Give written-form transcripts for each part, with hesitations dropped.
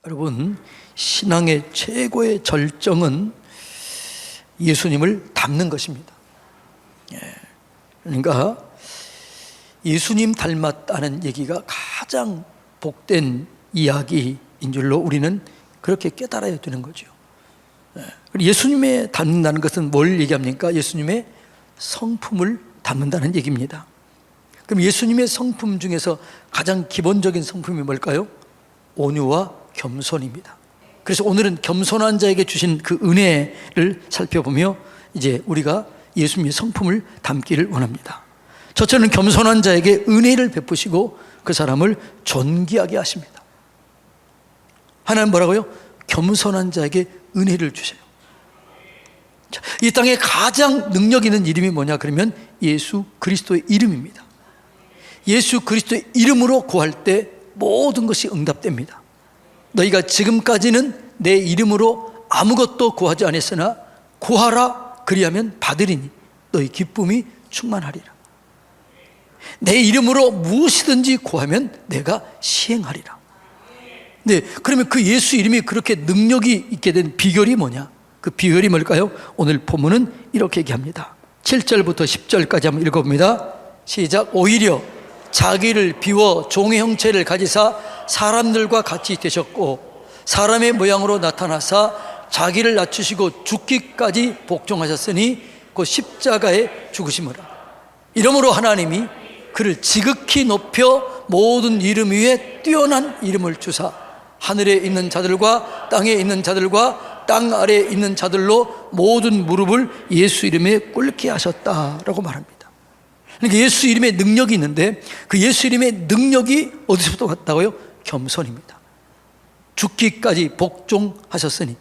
여러분, 신앙의 최고의 절정은 예수님을 닮는 것입니다. 그러니까 예수님 닮았다는 얘기가 가장 복된 이야기인 줄로 우리는 그렇게 깨달아야 되는 거죠. 예수님의 닮는다는 것은 뭘 얘기합니까? 예수님의 성품을 닮는다는 얘기입니다. 그럼 예수님의 성품 중에서 가장 기본적인 성품이 뭘까요? 온유와 겸손입니다. 그래서 오늘은 겸손한 자에게 주신 그 은혜를 살펴보며 이제 우리가 예수님의 성품을 담기를 원합니다. 첫째는 겸손한 자에게 은혜를 베푸시고 그 사람을 존귀하게 하십니다. 하나님 뭐라고요? 겸손한 자에게 은혜를 주세요. 이 땅에 가장 능력 있는 이름이 뭐냐 그러면 예수 그리스도의 이름입니다. 예수 그리스도의 이름으로 구할 때 모든 것이 응답됩니다. 너희가 지금까지는 내 이름으로 아무것도 구하지 않았으나 구하라 그리하면 받으리니 너희 기쁨이 충만하리라. 내 이름으로 무엇이든지 구하면 내가 시행하리라. 네, 그러면 그 예수 이름이 그렇게 능력이 있게 된 비결이 뭐냐? 그 비결이 뭘까요? 오늘 본문은 이렇게 얘기합니다. 7절부터 10절까지 한번 읽어봅니다. 시작. 오히려 자기를 비워 종의 형체를 가지사 사람들과 같이 되셨고 사람의 모양으로 나타나사 자기를 낮추시고 죽기까지 복종하셨으니 곧 십자가에 죽으심이라. 이러므로 하나님이 그를 지극히 높여 모든 이름 위에 뛰어난 이름을 주사 하늘에 있는 자들과 땅에 있는 자들과 땅 아래에 있는 자들로 모든 무릎을 예수 이름에 꿇게 하셨다라고 말합니다. 그러니까 예수 이름에 능력이 있는데 그 예수 이름의 능력이 어디서부터 왔다고요? 겸손입니다. 죽기까지 복종하셨으니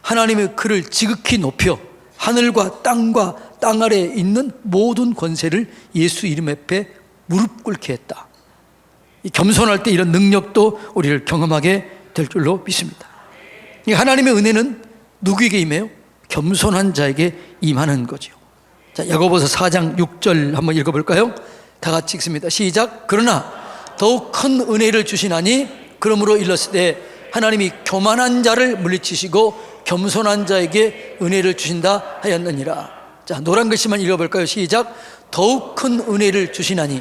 하나님의 그를 지극히 높여 하늘과 땅 아래에 있는 모든 권세를 예수 이름 앞에 무릎 꿇게 했다. 이 겸손할 때 이런 능력도 우리를 경험하게 될 줄로 믿습니다. 하나님의 은혜는 누구에게 임해요? 겸손한 자에게 임하는 거죠. 자, 야고보서 4장 6절 한번 읽어볼까요? 다 같이 읽습니다. 시작. 그러나 더욱 큰 은혜를 주시나니 그러므로 일렀으되 하나님이 교만한 자를 물리치시고 겸손한 자에게 은혜를 주신다 하였느니라. 자, 노란 글씨만 읽어볼까요? 시작. 더욱 큰 은혜를 주시나니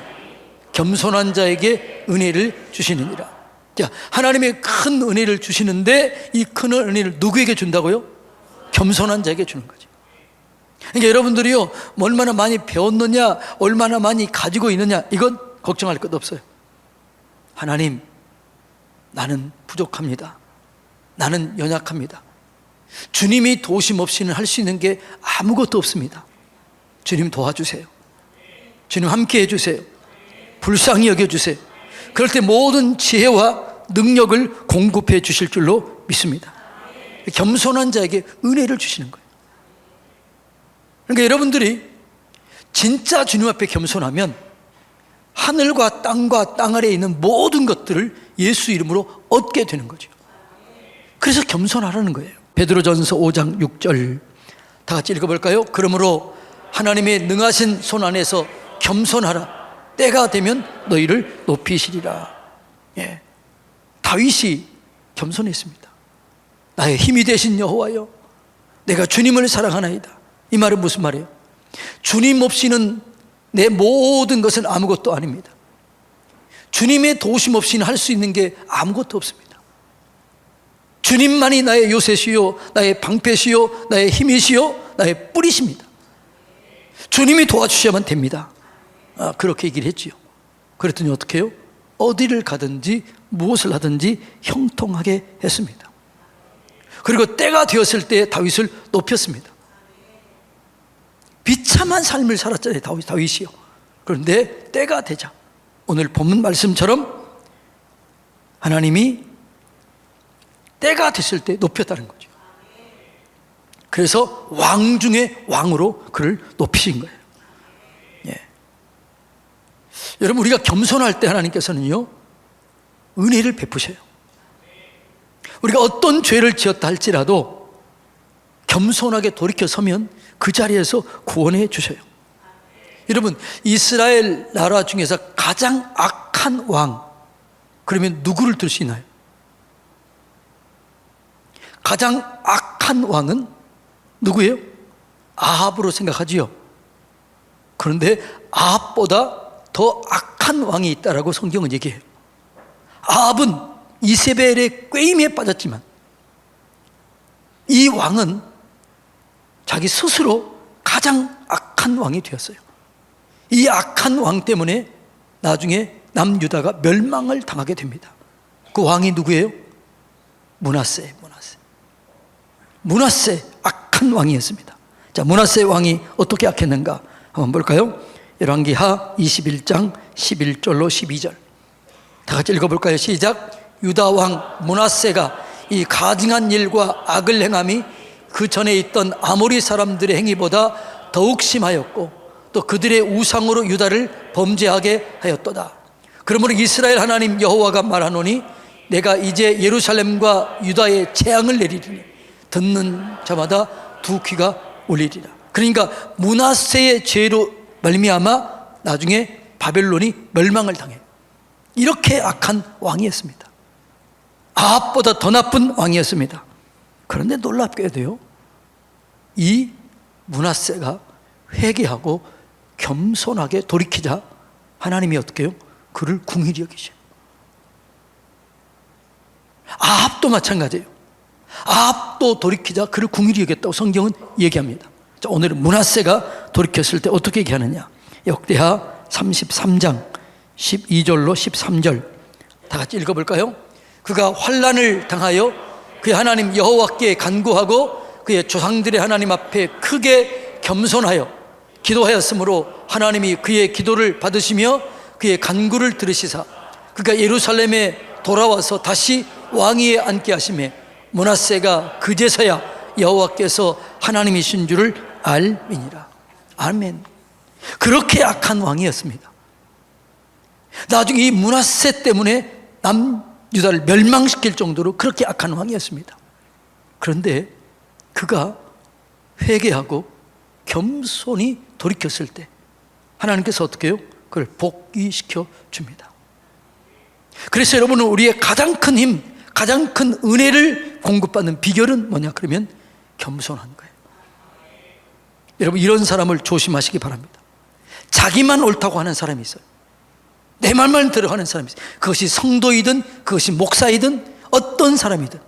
겸손한 자에게 은혜를 주시느니라. 자, 하나님의 큰 은혜를 주시는데 이 큰 은혜를 누구에게 준다고요? 겸손한 자에게 주는 거죠. 그러니까 여러분들이요, 얼마나 많이 배웠느냐, 얼마나 많이 가지고 있느냐, 이건 걱정할 것 없어요. 하나님, 나는 부족합니다. 나는 연약합니다. 주님이 도우심 없이는 할 수 있는 게 아무것도 없습니다. 주님 도와주세요. 주님 함께 해주세요. 불쌍히 여겨주세요. 그럴 때 모든 지혜와 능력을 공급해 주실 줄로 믿습니다. 겸손한 자에게 은혜를 주시는 거예요. 그러니까 여러분들이 진짜 주님 앞에 겸손하면 하늘과 땅 아래에 있는 모든 것들을 예수 이름으로 얻게 되는 거죠. 그래서 겸손하라는 거예요. 베드로전서 5장 6절 다 같이 읽어볼까요? 그러므로 하나님의 능하신 손 안에서 겸손하라. 때가 되면 너희를 높이시리라. 예. 다윗이 겸손했습니다. 나의 힘이 되신 여호와여, 내가 주님을 사랑하나이다. 이 말은 무슨 말이에요? 주님 없이는 내 모든 것은 아무것도 아닙니다. 주님의 도우심 없이는 할 수 있는 게 아무것도 없습니다. 주님만이 나의 요새시요, 나의 방패시요, 나의 힘이시요, 나의 뿌리십니다. 주님이 도와주셔야만 됩니다. 그렇게 얘기를 했지요. 그랬더니 어떻게 해요? 어디를 가든지 무엇을 하든지 형통하게 했습니다. 그리고 때가 되었을 때 다윗을 높였습니다. 비참한 삶을 살았잖아요, 다윗이요. 그런데 때가 되자 오늘 본문 말씀처럼 하나님이 때가 됐을 때 높였다는 거죠. 그래서 왕 중에 왕으로 그를 높이신 거예요. 예. 여러분, 우리가 겸손할 때 하나님께서는요, 은혜를 베푸셔요. 우리가 어떤 죄를 지었다 할지라도 겸손하게 돌이켜 서면 그 자리에서 구원해 주셔요. 여러분, 이스라엘 나라 중에서 가장 악한 왕, 그러면 누구를 들 수 있나요? 가장 악한 왕은 누구예요? 아합으로 생각하지요. 그런데 아합보다 더 악한 왕이 있다라고 성경은 얘기해요. 아합은 이세벨의 꾀임에 빠졌지만 이 왕은 자기 스스로 가장 악한 왕이 되었어요. 이 악한 왕 때문에 나중에 남유다가 멸망을 당하게 됩니다. 그 왕이 누구예요? 므낫세. 므낫세 악한 왕이었습니다. 자, 므낫세 왕이 어떻게 악했는가 한번 볼까요? 열왕기하 21장 11절로 12절 다 같이 읽어볼까요? 시작. 유다 왕 므낫세가 이 가증한 일과 악을 행함이 그 전에 있던 아모리 사람들의 행위보다 더욱 심하였고 또 그들의 우상으로 유다를 범죄하게 하였도다. 그러므로 이스라엘 하나님 여호와가 말하노니 내가 이제 예루살렘과 유다에 재앙을 내리리니 듣는 자마다 두 귀가 울리리라. 그러니까 므낫세의 죄로 말미암아 나중에 바벨론이 멸망을 당해요. 이렇게 악한 왕이었습니다. 아합보다 더 나쁜 왕이었습니다. 그런데 놀랍게도요, 이 므낫세가 회개하고 겸손하게 돌이키자 하나님이 어떻게 해요? 그를 긍휼히 여기셔요. 아합도 마찬가지예요. 아합도 돌이키자 그를 긍휼히 여겼다고 성경은 얘기합니다. 자, 오늘은 므낫세가 돌이켰을 때 어떻게 얘기하느냐. 역대하 33장 12절로 13절 다 같이 읽어볼까요? 그가 환난을 당하여 그의 하나님 여호와께 간구하고 그의 조상들의 하나님 앞에 크게 겸손하여 기도하였으므로 하나님이 그의 기도를 받으시며 그의 간구를 들으시사 그가 예루살렘에 돌아와서 다시 왕위에 앉게 하시매 므낫세가 그제서야 여호와께서 하나님이신 줄을 알미니라. 아멘. 그렇게 악한 왕이었습니다. 나중에 이 므낫세 때문에 남유다를 멸망시킬 정도로 그렇게 악한 왕이었습니다. 그런데 그가 회개하고 겸손히 돌이켰을 때 하나님께서 어떻게 해요? 그걸 복귀시켜 줍니다. 그래서 여러분은 우리의 가장 큰 힘, 가장 큰 은혜를 공급받는 비결은 뭐냐? 그러면 겸손한 거예요. 여러분, 이런 사람을 조심하시기 바랍니다. 자기만 옳다고 하는 사람이 있어요. 내 말만 들어 하는 사람이 있어요. 그것이 성도이든 그것이 목사이든 어떤 사람이든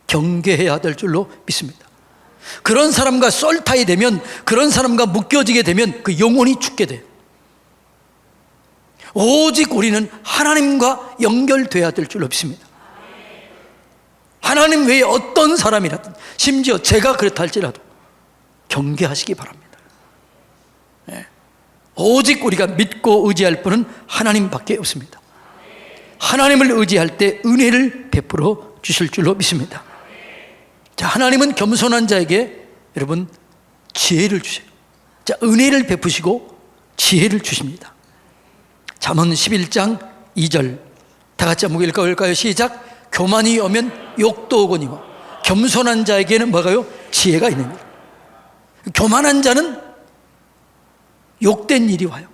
경계해야 될 줄로 믿습니다. 그런 사람과 썰타이 되면, 그런 사람과 묶여지게 되면 그 영혼이 죽게 돼요. 오직 우리는 하나님과 연결돼야 될 줄로 믿습니다. 하나님 외에 어떤 사람이라든, 심지어 제가 그렇다 할지라도 경계하시기 바랍니다. 네. 오직 우리가 믿고 의지할 분은 하나님밖에 없습니다. 하나님을 의지할 때 은혜를 베풀어 주실 줄로 믿습니다. 자, 하나님은 겸손한 자에게 여러분 지혜를 주세요. 자, 은혜를 베푸시고 지혜를 주십니다. 잠언 11장 2절 다 같이 한번 읽어볼까요? 시작. 교만이 오면 욕도 오거니와 겸손한 자에게는 뭐가요? 지혜가 있느니라. 교만한 자는 욕된 일이 와요.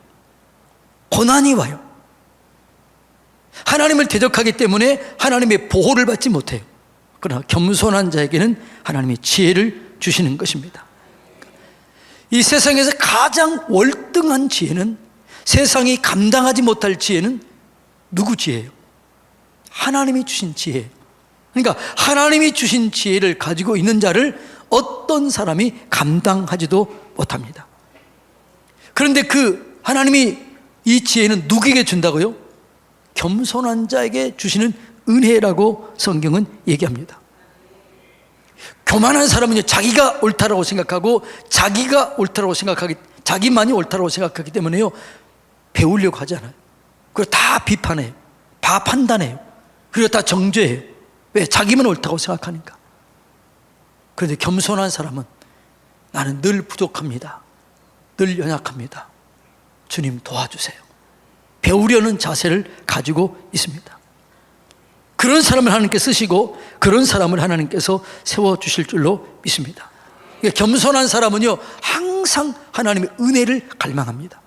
고난이 와요. 하나님을 대적하기 때문에 하나님의 보호를 받지 못해요. 그러나 겸손한 자에게는 하나님의 지혜를 주시는 것입니다. 이 세상에서 가장 월등한 지혜는, 세상이 감당하지 못할 지혜는 누구 지혜예요? 하나님이 주신 지혜. 그러니까 하나님이 주신 지혜를 가지고 있는 자를 어떤 사람이 감당하지도 못합니다. 그런데 그 하나님이 이 지혜는 누구에게 준다고요? 겸손한 자에게 주시는 은혜라고 성경은 얘기합니다. 교만한 사람은요, 자기가 옳다라고 생각하고 자기가 옳다라고 생각하기, 자기만이 옳다라고 생각하기 때문에요, 배우려고 하지 않아요. 그리고 다 비판해요. 다 판단해요. 그리고 다 정죄해요. 왜? 자기만 옳다고 생각하니까. 그런데 겸손한 사람은 나는 늘 부족합니다. 늘 연약합니다. 주님 도와주세요. 배우려는 자세를 가지고 있습니다. 그런 사람을 하나님께 쓰시고 그런 사람을 하나님께서 세워주실 줄로 믿습니다. 겸손한 사람은요, 항상 하나님의 은혜를 갈망합니다.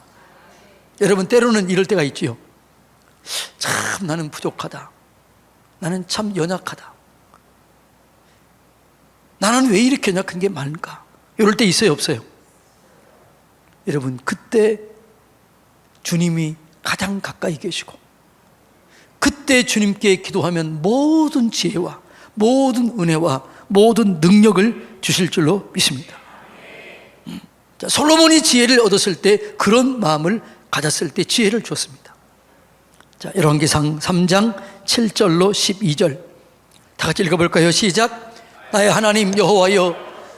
여러분, 때로는 이럴 때가 있지요. 참 나는 부족하다. 나는 참 연약하다. 나는 왜 이렇게 연약한 게 많은가? 이럴 때 있어요, 없어요? 여러분, 그때 주님이 가장 가까이 계시고, 그때 주님께 기도하면 모든 지혜와 모든 은혜와 모든 능력을 주실 줄로 믿습니다. 자, 솔로몬이 지혜를 얻었을 때, 그런 마음을 가졌을 때 지혜를 주었습니다. 자, 열왕기상 3장 7절로 12절 다 같이 읽어볼까요? 시작. 나의 하나님 여호와여,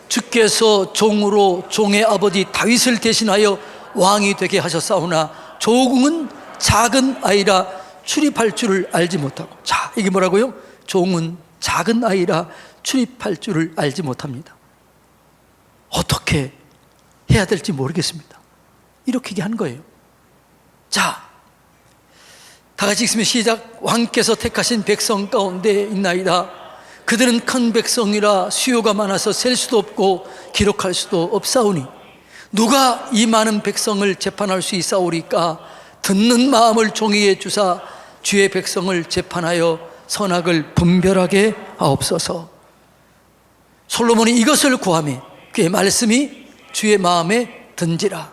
주께서 종으로 종의 아버지 다윗을 대신하여 왕이 되게 하셨사오나 조궁은 작은 아이라 출입할 줄을 알지 못하고. 자, 이게 뭐라고요? 종은 작은 아이라 출입할 줄을 알지 못합니다. 어떻게 해야 될지 모르겠습니다. 이렇게 얘기한 거예요. 자, 다 같이 읽으면 시작. 왕께서 택하신 백성 가운데 있나이다. 그들은 큰 백성이라 수요가 많아서 셀 수도 없고 기록할 수도 없사오니 누가 이 많은 백성을 재판할 수 있사오리까? 듣는 마음을 종이에 주사 주의 백성을 재판하여 선악을 분별하게 하옵소서. 솔로몬이 이것을 구하며 그의 말씀이 주의 마음에 든지라.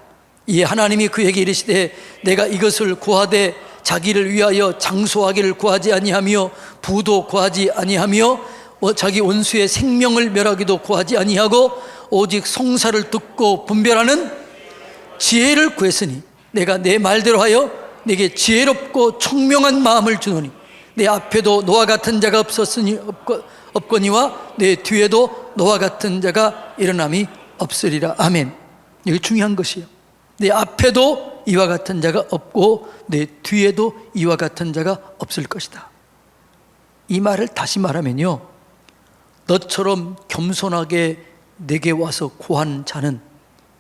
이에 하나님이 그에게 이르시되 내가 이것을 구하되 자기를 위하여 장수하기를 구하지 아니하며 부도 구하지 아니하며 자기 원수의 생명을 멸하기도 구하지 아니하고 오직 송사를 듣고 분별하는 지혜를 구했으니 내가 내 말대로 하여 내게 지혜롭고 총명한 마음을 주노니 내 앞에도 너와 같은 자가 없거니와 내 뒤에도 너와 같은 자가 일어남이 없으리라. 아멘. 이게 중요한 것이에요. 내 앞에도 이와 같은 자가 없고 내 뒤에도 이와 같은 자가 없을 것이다. 이 말을 다시 말하면요, 너처럼 겸손하게 내게 와서 구한 자는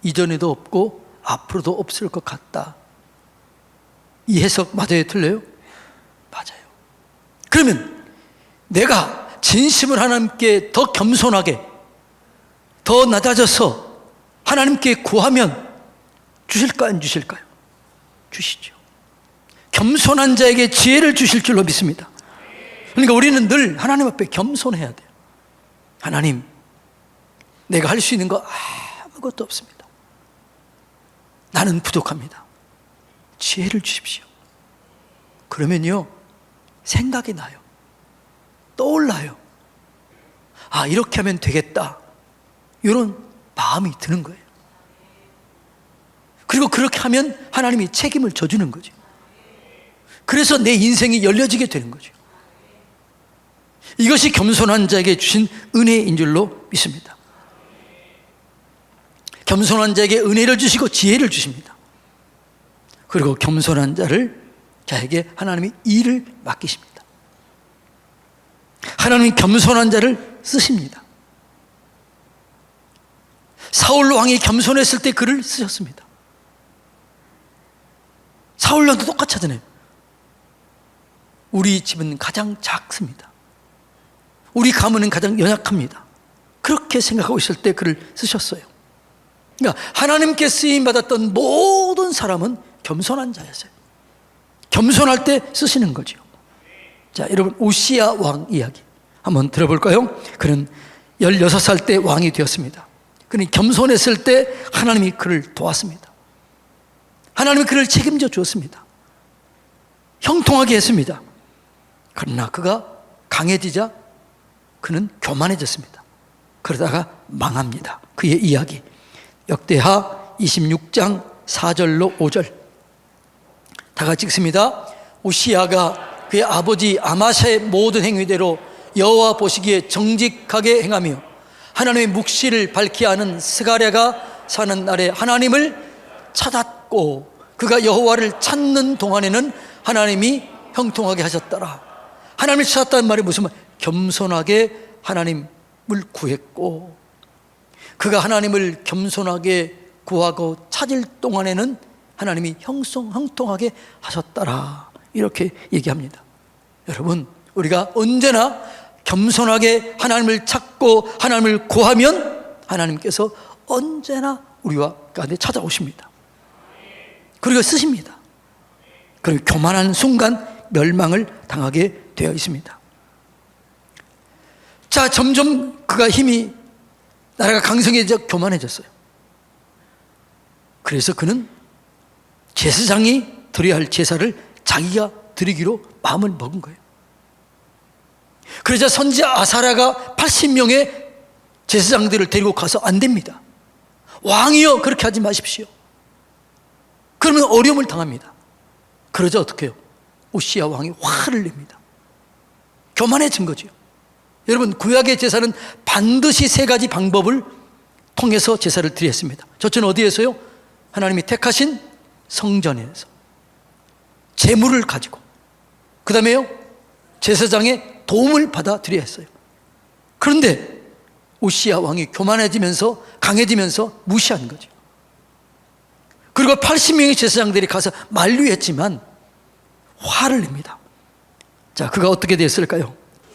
이전에도 없고 앞으로도 없을 것 같다. 이 해석 맞아요, 틀려요? 맞아요. 그러면 내가 진심을 하나님께 더 겸손하게, 더 낮아져서 하나님께 구하면 주실까 안 주실까요? 주시죠. 겸손한 자에게 지혜를 주실 줄로 믿습니다. 그러니까 우리는 늘 하나님 앞에 겸손해야 돼요. 하나님, 내가 할 수 있는 거 아무것도 없습니다. 나는 부족합니다. 지혜를 주십시오. 그러면요, 생각이 나요. 떠올라요. 아, 이렇게 하면 되겠다. 이런 마음이 드는 거예요. 그리고 그렇게 하면 하나님이 책임을 져주는 거죠. 그래서 내 인생이 열려지게 되는 거죠. 이것이 겸손한 자에게 주신 은혜인 줄로 믿습니다. 겸손한 자에게 은혜를 주시고 지혜를 주십니다. 그리고 겸손한 자에게 하나님이 일을 맡기십니다. 하나님이 겸손한 자를 쓰십니다. 사울 왕이 겸손했을 때 그를 쓰셨습니다. 사울 왕도 똑같이 하잖아요. 우리 집은 가장 작습니다. 우리 가문은 가장 연약합니다. 그렇게 생각하고 있을 때 그를 쓰셨어요. 그러니까 하나님께 쓰임받았던 모든 사람은 겸손한 자였어요. 겸손할 때 쓰시는 거죠. 자, 여러분, 우시야 왕 이야기 한번 들어볼까요? 그는 16살 때 왕이 되었습니다. 그는 겸손했을 때 하나님이 그를 도왔습니다. 하나님이 그를 책임져 주었습니다. 형통하게 했습니다. 그러나 그가 강해지자 그는 교만해졌습니다. 그러다가 망합니다. 그의 이야기 역대하 26장 4절로 5절 다 같이 읽습니다. 우시야가 그의 아버지 아마샤의 모든 행위대로 여호와 보시기에 정직하게 행하며 하나님의 묵시를 밝히 아는 스가랴가 사는 날에 하나님을 찾았고 그가 여호와를 찾는 동안에는 하나님이 형통하게 하셨더라. 하나님을 찾았다는 말이 무슨 말? 겸손하게 하나님을 구했고 그가 하나님을 겸손하게 구하고 찾을 동안에는 하나님이 형통하게 하셨더라. 이렇게 얘기합니다. 여러분, 우리가 언제나 겸손하게 하나님을 찾고 하나님을 구하면 하나님께서 언제나 우리와 가운데 찾아오십니다. 그리고 쓰십니다. 그리고 교만한 순간 멸망을 당하게 되어 있습니다. 자, 점점 그가 힘이 나라가 강성해져 교만해졌어요. 그래서 그는 제사장이 드려야 할 제사를 자기가 드리기로 마음을 먹은 거예요. 그러자 선지자 아사랴가 80명의 제사장들을 데리고 가서 안 됩니다. 왕이여 그렇게 하지 마십시오. 그러면 어려움을 당합니다. 그러자 어떻게 해요? 우시야 왕이 화를 냅니다. 교만해진 거죠. 여러분, 구약의 제사는 반드시 세 가지 방법을 통해서 제사를 드려야 했습니다. 첫째는 어디에서요? 하나님이 택하신 성전에서 제물을 가지고, 그 다음에요 제사장의 도움을 받아 드려야 했어요. 그런데 우시야 왕이 교만해지면서 강해지면서 무시한 거죠. 그리고 80명의 제사장들이 가서 만류했지만 화를 냅니다. 자, 그가 어떻게 됐을까요?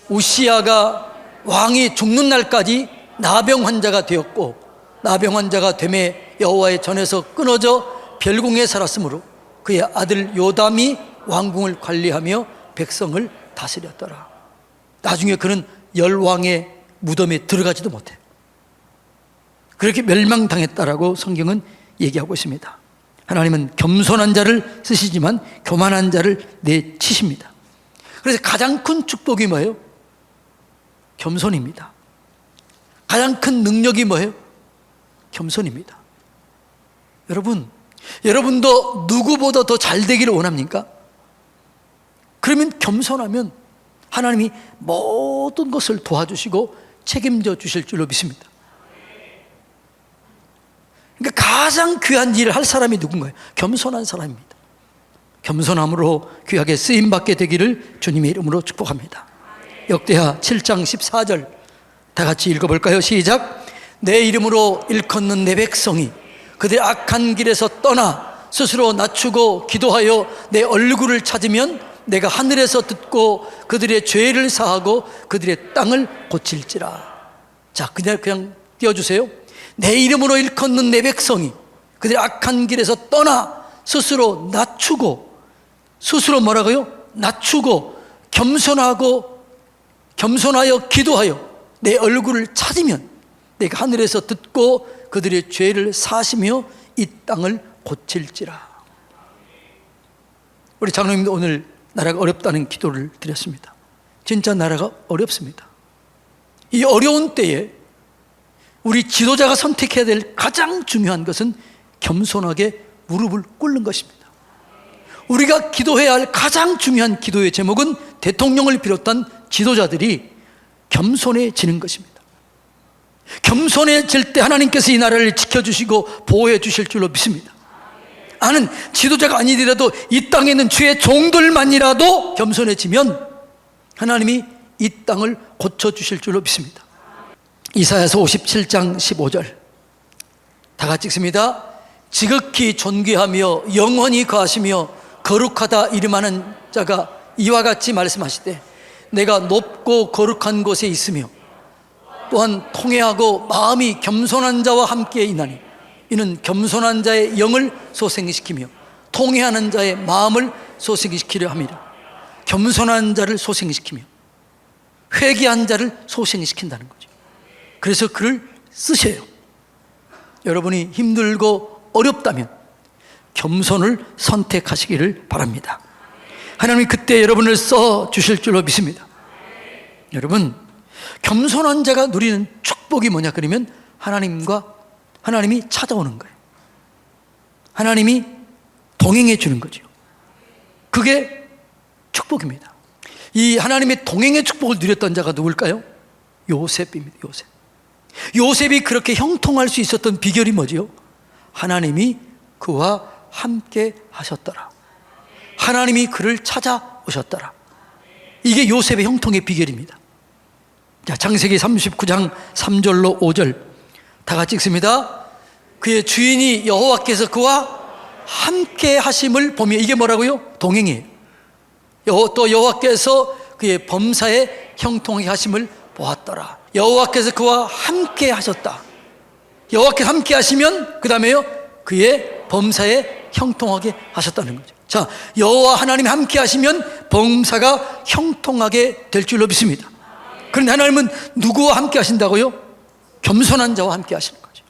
우시야가 왕이 죽는 날까지 나병 환자가 되었고, 나병 환자가 됨에 여호와의 전에서 끊어져 별궁에 살았으므로 그의 아들 요담이 왕궁을 관리하며 백성을 다스렸더라. 나중에 그는 열왕의 무덤에 들어가지도 못해. 그렇게 멸망당했다라고 성경은 얘기하고 있습니다. 하나님은 겸손한 자를 쓰시지만 교만한 자를 내치십니다. 그래서 가장 큰 축복이 뭐예요? 겸손입니다. 가장 큰 능력이 뭐예요? 겸손입니다. 여러분도 누구보다 더 잘 되기를 원합니까? 그러면 겸손하면 하나님이 모든 것을 도와주시고 책임져 주실 줄로 믿습니다. 그러니까 가장 귀한 일을 할 사람이 누군가요? 겸손한 사람입니다. 겸손함으로 귀하게 쓰임받게 되기를 주님의 이름으로 축복합니다. 역대하 7장 14절 다 같이 읽어볼까요? 시작. 내 이름으로 일컫는 내 백성이 그들의 악한 길에서 떠나 스스로 낮추고 기도하여 내 얼굴을 찾으면 내가 하늘에서 듣고 그들의 죄를 사하고 그들의 땅을 고칠지라. 자, 그냥 띄워주세요. 내 이름으로 일컫는 내 백성이 그들의 악한 길에서 떠나 스스로 낮추고, 스스로 뭐라고요? 낮추고 겸손하여 기도하여 내 얼굴을 찾으면 내가 하늘에서 듣고 그들의 죄를 사시며 이 땅을 고칠지라. 우리 장로님도 오늘 나라가 어렵다는 기도를 드렸습니다. 진짜 나라가 어렵습니다. 이 어려운 때에 우리 지도자가 선택해야 될 가장 중요한 것은 겸손하게 무릎을 꿇는 것입니다. 우리가 기도해야 할 가장 중요한 기도의 제목은 대통령을 비롯한 지도자들이 겸손해지는 것입니다. 겸손해질 때 하나님께서 이 나라를 지켜주시고 보호해 주실 줄로 믿습니다. 나는 지도자가 아니더라도 이 땅에 있는 주의 종들만이라도 겸손해지면 하나님이 이 땅을 고쳐주실 줄로 믿습니다. 이사야서 57장 15절 다 같이 읽습니다. 지극히 존귀하며 영원히 거하시며 거룩하다 이름하는 자가 이와 같이 말씀하시되 내가 높고 거룩한 곳에 있으며 또한 통회하고 마음이 겸손한 자와 함께 있나니 이는 겸손한 자의 영을 소생시키며 통회하는 자의 마음을 소생시키려 함이라. 겸손한 자를 소생시키며 회개한 자를 소생시킨다는 거죠. 그래서 그를 쓰셔요. 여러분이 힘들고 어렵다면 겸손을 선택하시기를 바랍니다. 하나님이 그때 여러분을 써주실 줄로 믿습니다. 여러분, 겸손한 자가 누리는 축복이 뭐냐 그러면 하나님이 찾아오는 거예요. 하나님이 동행해 주는 거죠. 그게 축복입니다. 이 하나님의 동행의 축복을 누렸던 자가 누굴까요? 요셉입니다. 요셉이 그렇게 형통할 수 있었던 비결이 뭐지요? 하나님이 그와 함께 하셨더라. 하나님이 그를 찾아오셨더라. 이게 요셉의 형통의 비결입니다. 자, 창세기 39장 3절로 5절 다 같이 읽습니다. 그의 주인이 여호와께서 그와 함께 하심을 보며, 이게 뭐라고요? 동행이에요. 또 여호와께서 그의 범사에 형통하게 하심을 보았더라. 여호와께서 그와 함께 하셨다. 여호와께서 함께 하시면 그 다음에요 그의 범사에 형통하게 하셨다는 거죠. 자, 여호와 하나님이 함께 하시면 범사가 형통하게 될 줄로 믿습니다. 그런데 하나님은 누구와 함께 하신다고요? 겸손한 자와 함께 하시는 거죠.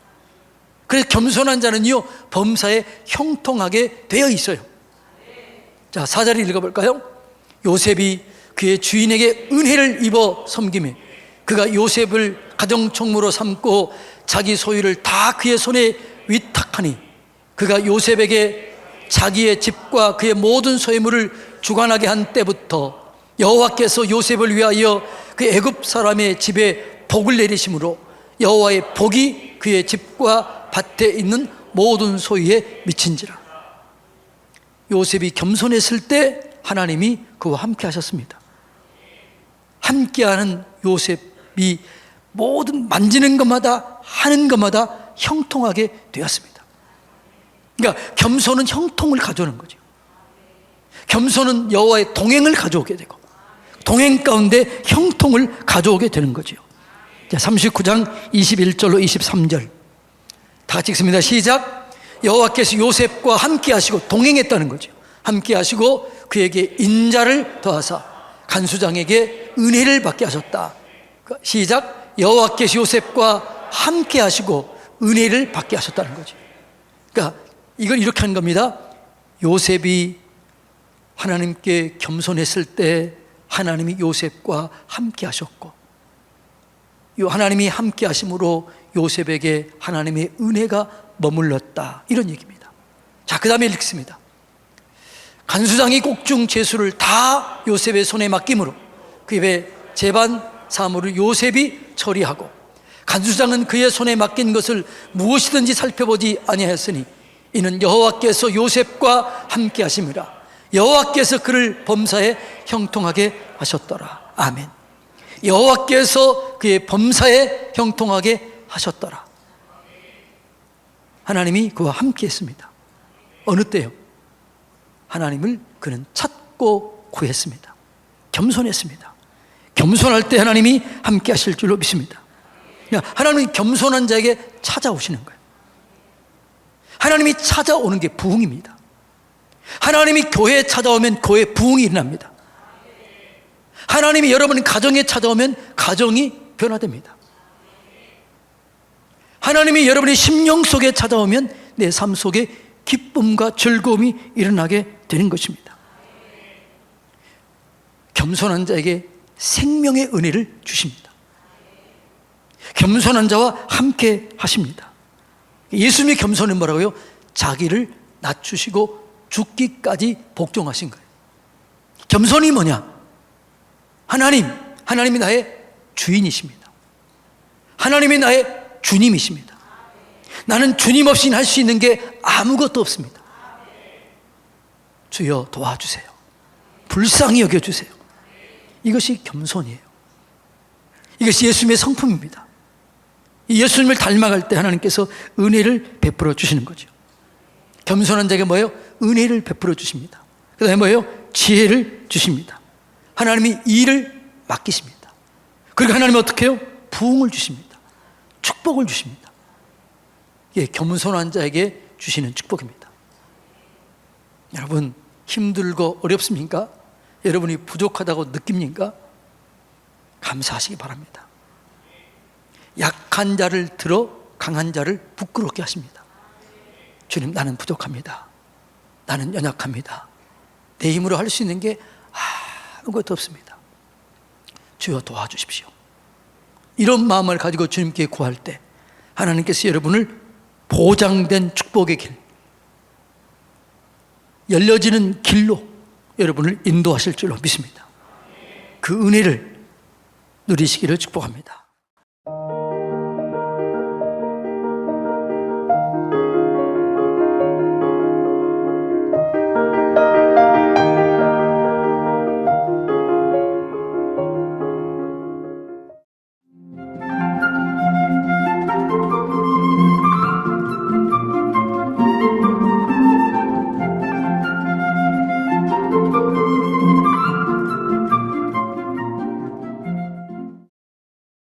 그래서 겸손한 자는요, 범사에 형통하게 되어 있어요. 자, 4절을 읽어볼까요? 요셉이 그의 주인에게 은혜를 입어 섬기며 그가 요셉을 가정총무로 삼고 자기 소유를 다 그의 손에 위탁하니 그가 요셉에게 자기의 집과 그의 모든 소유물을 주관하게 한 때부터 여호와께서 요셉을 위하여 그 애굽 사람의 집에 복을 내리심으로 여호와의 복이 그의 집과 밭에 있는 모든 소유에 미친지라. 요셉이 겸손했을 때 하나님이 그와 함께 하셨습니다. 함께하는 요셉이 모든 만지는 것마다 하는 것마다 형통하게 되었습니다. 그러니까 겸손은 형통을 가져오는 거죠. 겸손은 여호와의 동행을 가져오게 되고 동행 가운데 형통을 가져오게 되는 거죠. 자, 39장 21절로 23절 다 같이 읽습니다. 시작. 여호와께서 요셉과 함께 하시고 동행했다는 거죠. 함께 하시고 그에게 인자를 더하사 간수장에게 은혜를 받게 하셨다. 시작. 여호와께서 요셉과 함께 하시고 은혜를 받게 하셨다는 거죠. 그러니까 이걸 이렇게 하는 겁니다. 요셉이 하나님께 겸손했을 때 하나님이 요셉과 함께 하셨고 하나님이 함께 하심으로 요셉에게 하나님의 은혜가 머물렀다, 이런 얘기입니다. 자, 그 다음에 읽습니다. 간수장이 꼭중 제수를 다 요셉의 손에 맡김으로 그의 재반 사물을 요셉이 처리하고 간수장은 그의 손에 맡긴 것을 무엇이든지 살펴보지 아니하였으니 이는 여호와께서 요셉과 함께 하심이라. 여호와께서 그를 범사에 형통하게 하셨더라. 아멘. 여호와께서 그의 범사에 형통하게 하셨더라. 하나님이 그와 함께 했습니다. 어느 때요? 하나님을 그는 찾고 구했습니다. 겸손했습니다. 겸손할 때 하나님이 함께 하실 줄로 믿습니다. 하나님이 겸손한 자에게 찾아오시는 거예요. 하나님이 찾아오는 게 부흥입니다. 하나님이 교회에 찾아오면 교회에 부흥이 일어납니다. 하나님이 여러분 가정에 찾아오면 가정이 변화됩니다. 하나님이 여러분의 심령 속에 찾아오면 내 삶 속에 기쁨과 즐거움이 일어나게 되는 것입니다. 겸손한 자에게 생명의 은혜를 주십니다. 겸손한 자와 함께 하십니다. 예수님의 겸손은 뭐라고요? 자기를 낮추시고 죽기까지 복종하신 거예요. 겸손이 뭐냐? 하나님이 나의 주인이십니다. 하나님이 나의 주님이십니다. 나는 주님 없이는 할 수 있는 게 아무것도 없습니다. 주여 도와주세요. 불쌍히 여겨주세요. 이것이 겸손이에요. 이것이 예수님의 성품입니다. 이 예수님을 닮아갈 때 하나님께서 은혜를 베풀어 주시는 거죠. 겸손한 자에게 뭐예요? 은혜를 베풀어 주십니다. 그 다음에 뭐예요? 지혜를 주십니다. 하나님이 일을 맡기십니다. 그리고 하나님은 어떻게 해요? 부흥을 주십니다. 축복을 주십니다. 이게 겸손한 자에게 주시는 축복입니다. 여러분, 힘들고 어렵습니까? 여러분이 부족하다고 느낍니까? 감사하시기 바랍니다. 약한 자를 들어 강한 자를 부끄럽게 하십니다. 주님, 나는 부족합니다. 나는 연약합니다. 내 힘으로 할 수 있는 게 아무것도 없습니다. 주여 도와주십시오. 이런 마음을 가지고 주님께 구할 때 하나님께서 여러분을 보장된 축복의 길, 열려지는 길로 여러분을 인도하실 줄로 믿습니다. 그 은혜를 누리시기를 축복합니다.